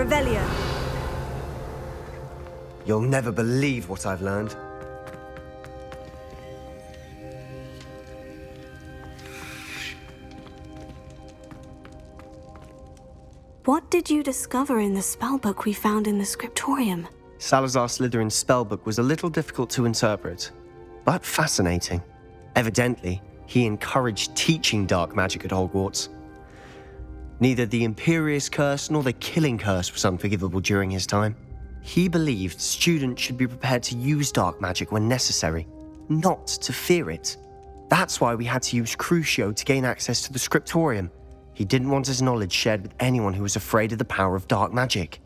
Revelio. You'll never believe what I've learned. What did you discover in the spellbook we found in the scriptorium? Salazar Slytherin's spellbook was a little difficult to interpret, but fascinating. Evidently, he encouraged teaching dark magic at Hogwarts. Neither the Imperious Curse nor the Killing Curse was unforgivable during his time. He believed students should be prepared to use dark magic when necessary, not to fear it. That's why we had to use Crucio to gain access to the scriptorium. He didn't want his knowledge shared with anyone who was afraid of the power of dark magic.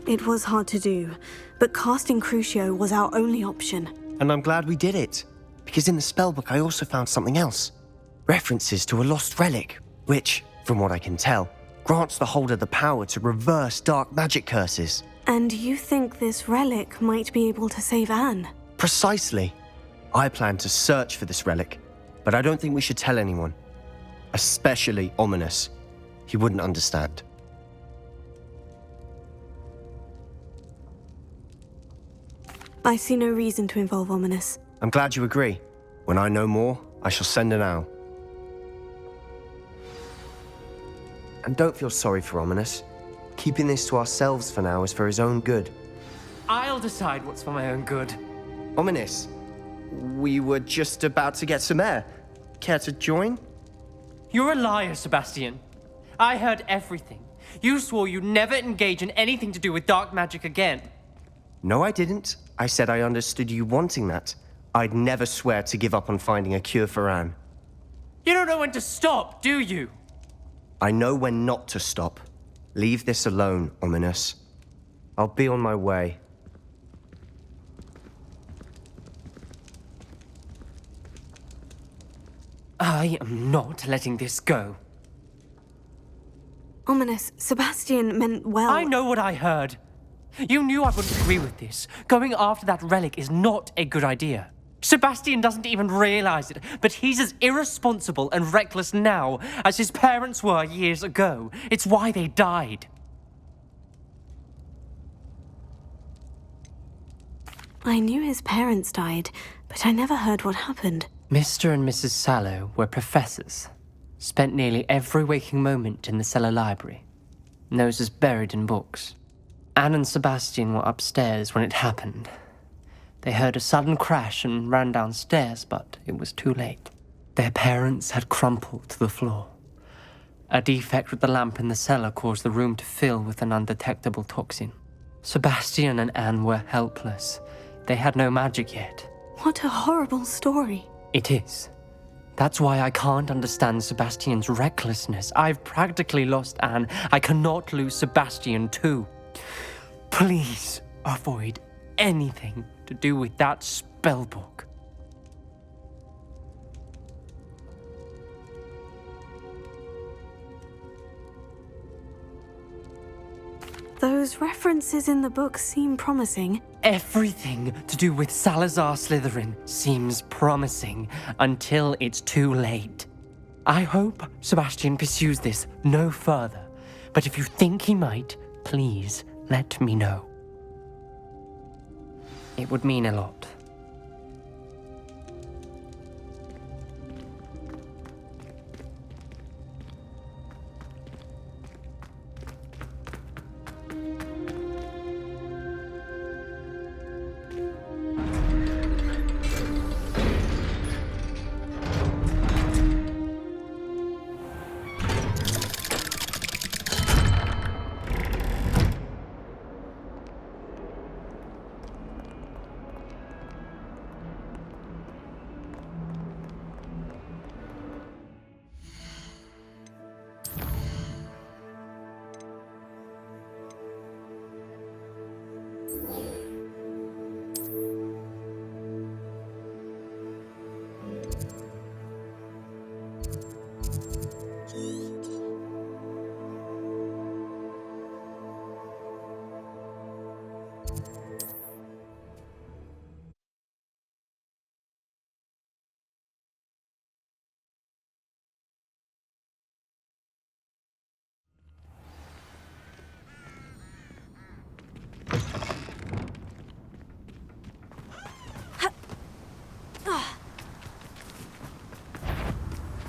It was hard to do, but casting Crucio was our only option. And I'm glad we did it, because in the spellbook I also found something else. References to a lost relic, which, from what I can tell, grants the holder the power to reverse dark magic curses. And you think this relic might be able to save Anne? Precisely. I plan to search for this relic, but I don't think we should tell anyone. Especially Ominous. He wouldn't understand. I see no reason to involve Ominous. I'm glad you agree. When I know more, I shall send an owl. And don't feel sorry for Ominous. Keeping this to ourselves for now is for his own good. I'll decide what's for my own good. Ominous, we were just about to get some air. Care to join? You're a liar, Sebastian. I heard everything. You swore you'd never engage in anything to do with dark magic again. No, I didn't. I said I understood you wanting that. I'd never swear to give up on finding a cure for Anne. You don't know when to stop, do you? I know when not to stop. Leave this alone, Ominous. I'll be on my way. I am not letting this go. Ominous, Sebastian meant well. I know what I heard. You knew I wouldn't agree with this. Going after that relic is not a good idea. Sebastian doesn't even realize it, but he's as irresponsible and reckless now as his parents were years ago. It's why they died. I knew his parents died, but I never heard what happened. Mr. and Mrs. Sallow were professors. Spent nearly every waking moment in the cellar library. Noses buried in books. Anne and Sebastian were upstairs when it happened. They heard a sudden crash and ran downstairs, but it was too late. Their parents had crumpled to the floor. A defect with the lamp in the cellar caused the room to fill with an undetectable toxin. Sebastian and Anne were helpless. They had no magic yet. What a horrible story. It is. That's why I can't understand Sebastian's recklessness. I've practically lost Anne. I cannot lose Sebastian too. Please avoid anything to do with that spellbook. Those references in the book seem promising. Everything to do with Salazar Slytherin seems promising until it's too late. I hope Sebastian pursues this no further, but if you think he might, please let me know. It would mean a lot.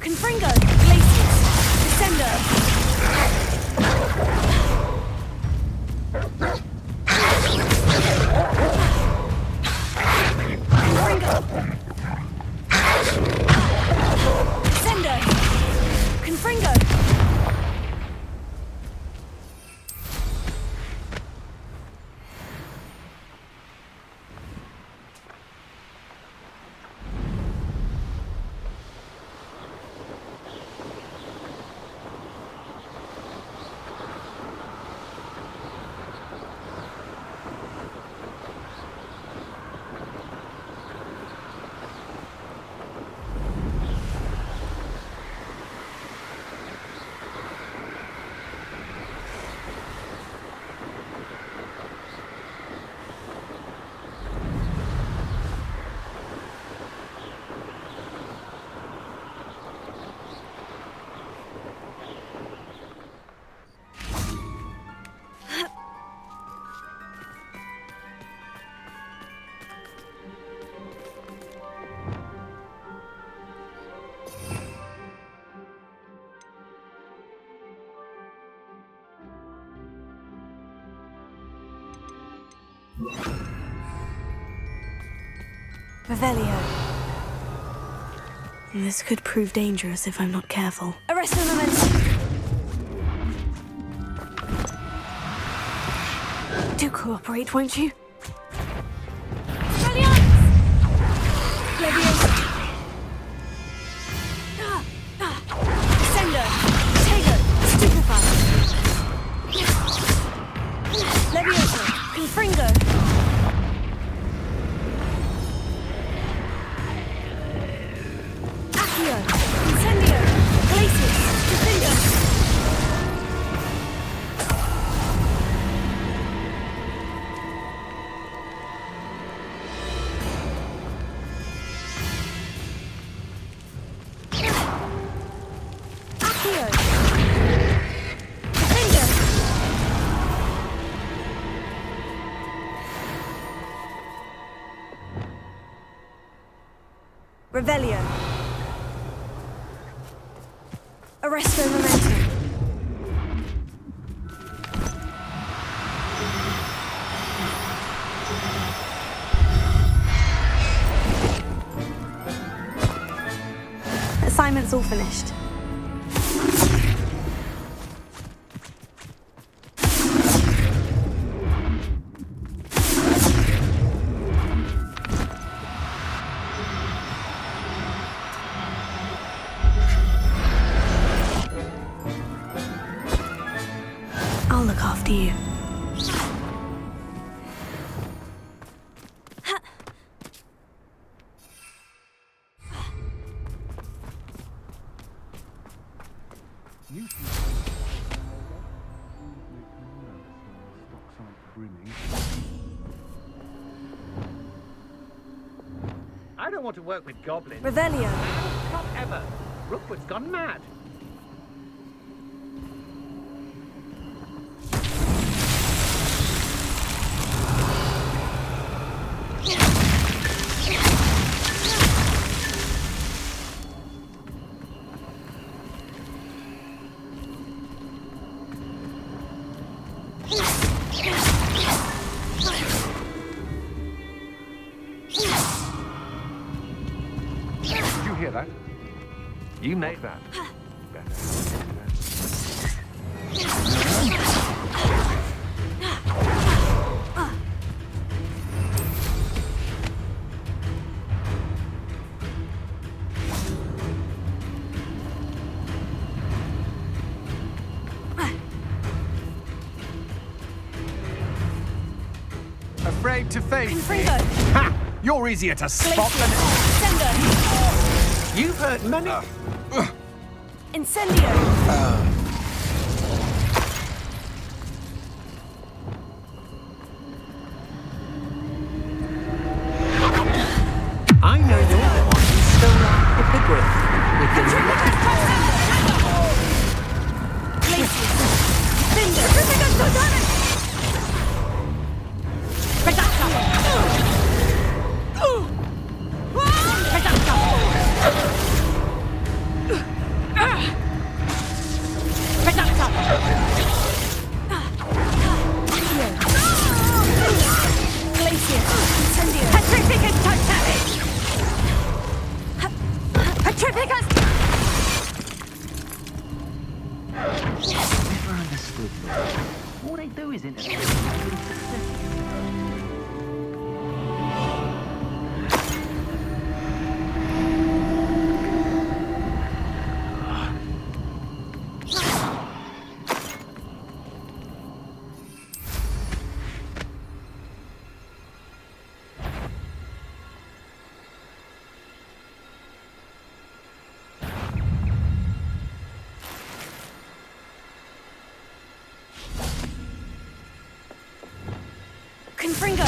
Confringo! Glacius! Descender! Descender! Confringo! Revelio. This could prove dangerous if I'm not careful. Arrest the momentum. Do cooperate, won't you? Descender. Tego. Stupefy. Leviosa. Confringo. Incendio! Glacius! Defender! Accio! Defender! Revelio! Arresto momentum. Assignment's all finished. I'll look after you. I don't want to work with goblins. Revelio. Not ever. Rookwood's gone mad. Did you hear that? You made that. Afraid to face me? Confringo. Ha! You're easier to spot than... Descender. You've hurt many... Incendio. I know you're the one who stole our hippogriff with your... Glacius. Defender. Trippicus! Never understood them. All they do is interfere. Confringo!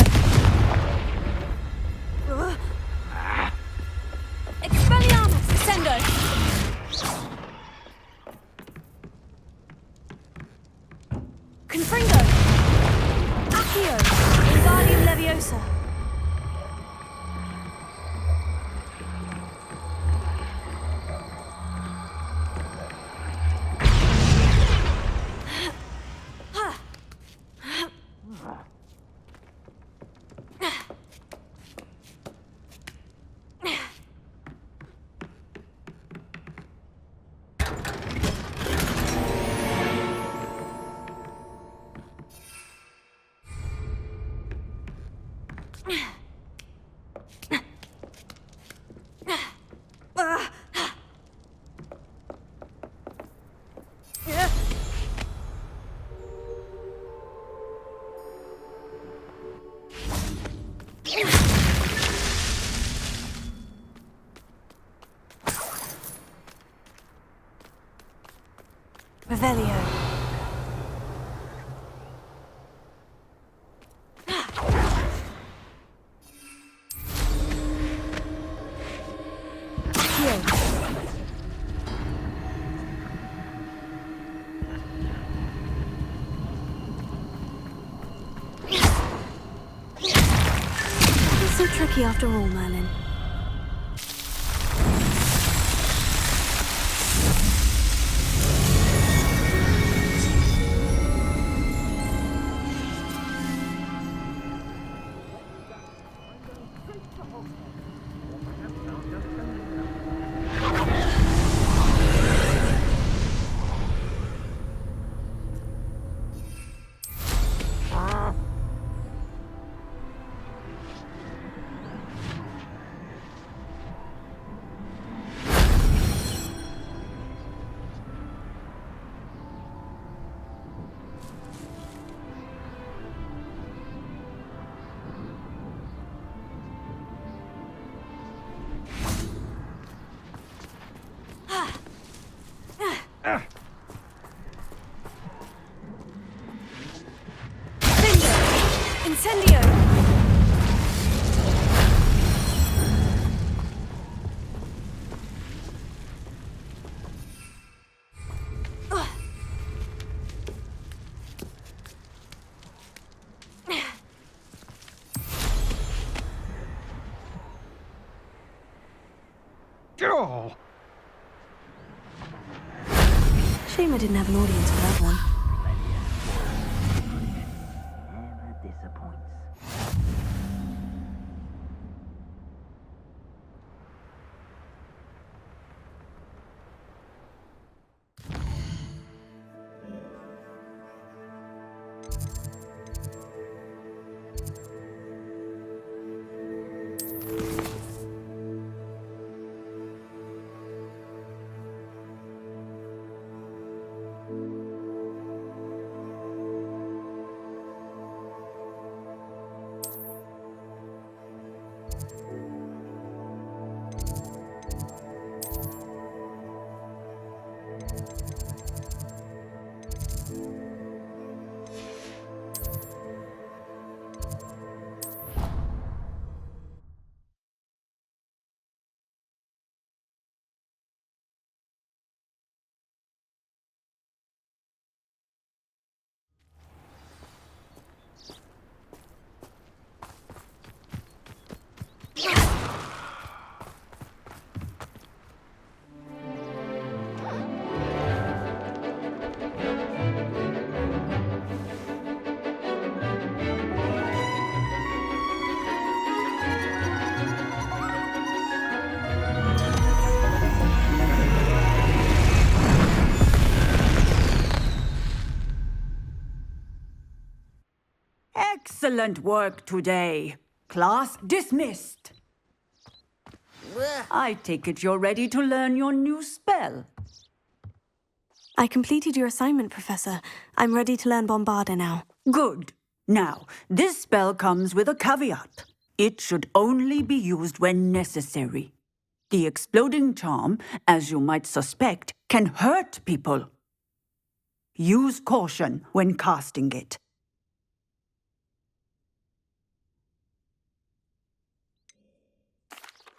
Expelliarmus! Descendo! Confringo! Accio! Wingardium Leviosa! Revelio. It's so tricky after all, Merlin. Incendio! Oh! Shame I didn't have an audience for that one. Never disappoints. Excellent work today. Class dismissed. I take it you're ready to learn your new spell. I completed your assignment, Professor. I'm ready to learn Bombarda now. Good. Now, this spell comes with a caveat. It should only be used when necessary. The exploding charm, as you might suspect, can hurt people. Use caution when casting it.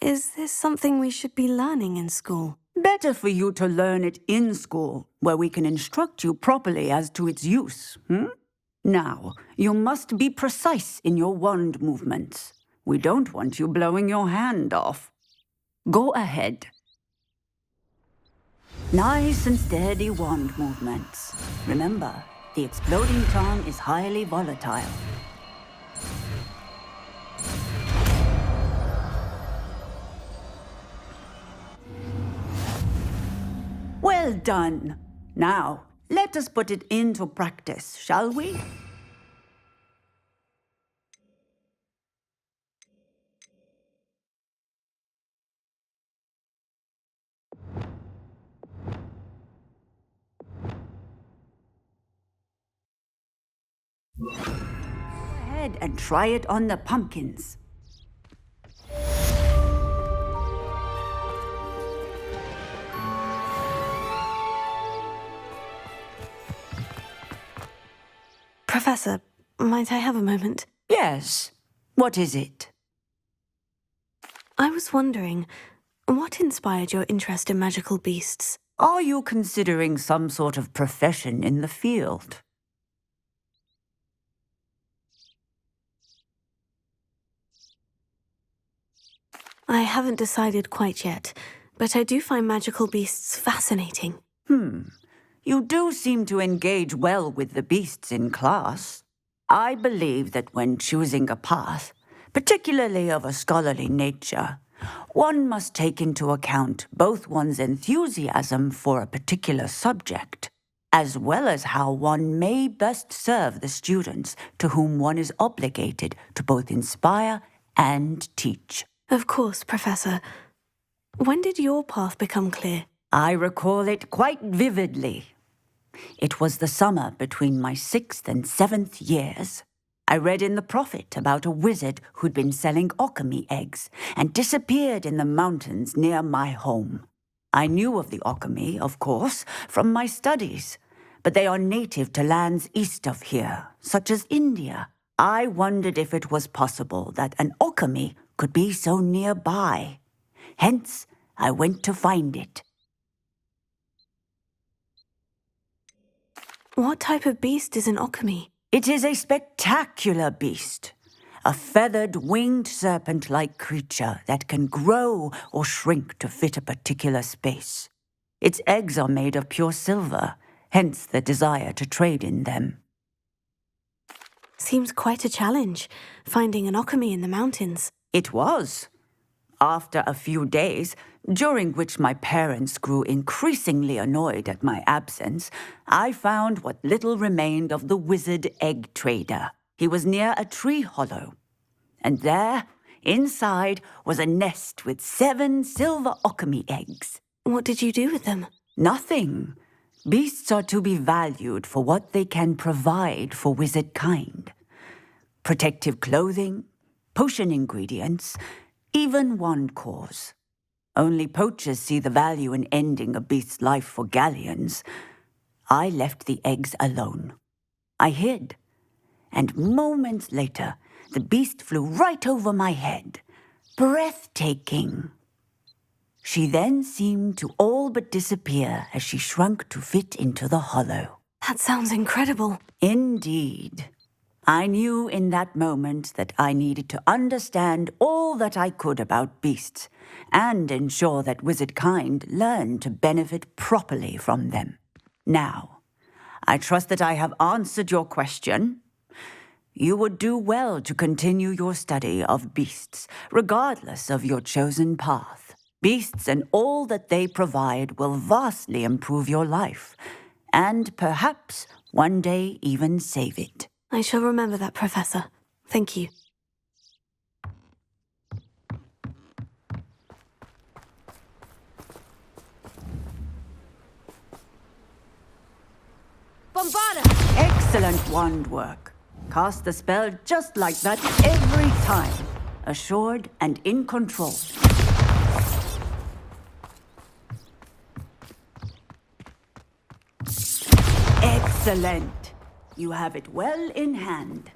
Is this something we should be learning in school? Better for you to learn it in school, where we can instruct you properly as to its use. Now, you must be precise in your wand movements. We don't want you blowing your hand off. Go ahead. Nice and steady wand movements. Remember, the exploding charm is highly volatile. Well done. Now, let us put it into practice, shall we? Go ahead and try it on the pumpkins. Professor, might I have a moment? Yes. What is it? I was wondering, what inspired your interest in magical beasts? Are you considering some sort of profession in the field? I haven't decided quite yet, but I do find magical beasts fascinating. You do seem to engage well with the beasts in class. I believe that when choosing a path, particularly of a scholarly nature, one must take into account both one's enthusiasm for a particular subject, as well as how one may best serve the students to whom one is obligated to both inspire and teach. Of course, Professor. When did your path become clear? I recall it quite vividly. It was the summer between my 6th and 7th years. I read in the Prophet about a wizard who'd been selling alchemy eggs and disappeared in the mountains near my home. I knew of the alchemy, of course, from my studies, but they are native to lands east of here, such as India. I wondered if it was possible that an alchemy could be so nearby. Hence, I went to find it. What type of beast is an alchemy? It is a spectacular beast. A feathered, winged serpent-like creature that can grow or shrink to fit a particular space. Its eggs are made of pure silver, hence the desire to trade in them. Seems quite a challenge, finding an alchemy in the mountains. It was. After a few days, during which my parents grew increasingly annoyed at my absence, I found what little remained of the wizard egg trader. He was near a tree hollow. And there, inside, was a nest with 7 silver alchemy eggs. What did you do with them? Nothing. Beasts are to be valued for what they can provide for wizard kind. Protective clothing, potion ingredients, even wand cores. Only poachers see the value in ending a beast's life for galleons. I left the eggs alone. I hid, and moments later, the beast flew right over my head. Breathtaking. She then seemed to all but disappear as she shrunk to fit into the hollow. That sounds incredible. Indeed. I knew in that moment that I needed to understand all that I could about beasts and ensure that wizard kind learned to benefit properly from them. Now, I trust that I have answered your question. You would do well to continue your study of beasts, regardless of your chosen path. Beasts and all that they provide will vastly improve your life, and perhaps one day even save it. I shall remember that, Professor. Thank you. Bombarda! Excellent wand work. Cast the spell just like that every time. Assured and in control. Excellent. You have it well in hand.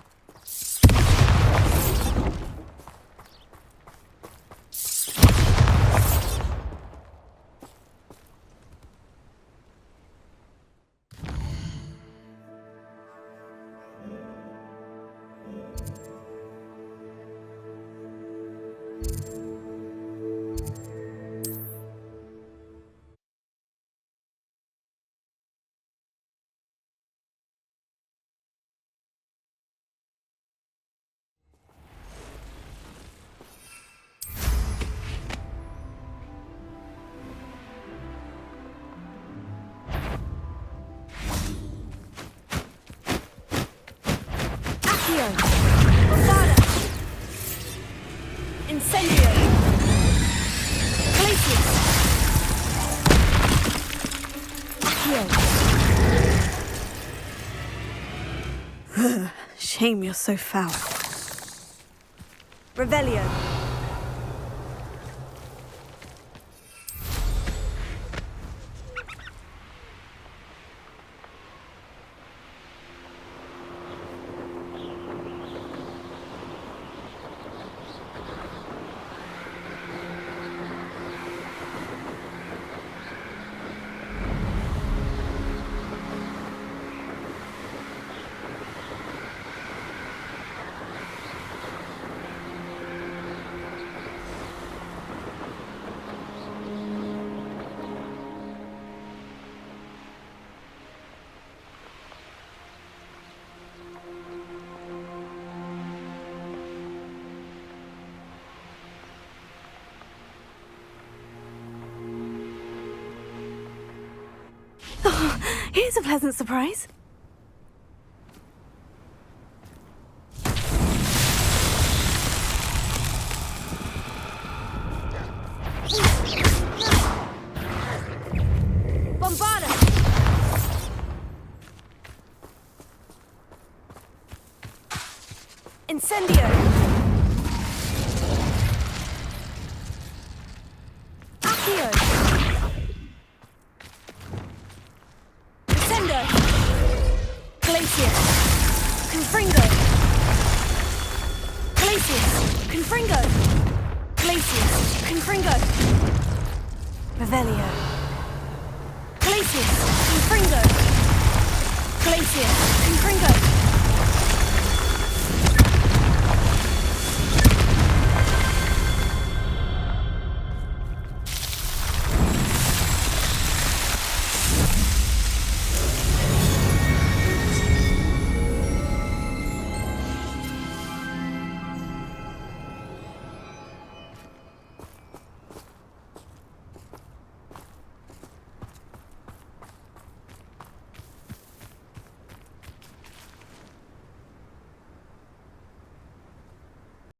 Accio! Bombarda! Incendio! Glacius! Accio! Shame you're so foul. Revelio! Here's a pleasant surprise. Bombarda! Incendio! Accio! Incendio! Glacius! Confringo! Glacius! Confringo! Glacius! Confringo! Revelio. Glacius! Confringo! Glacius! Confringo!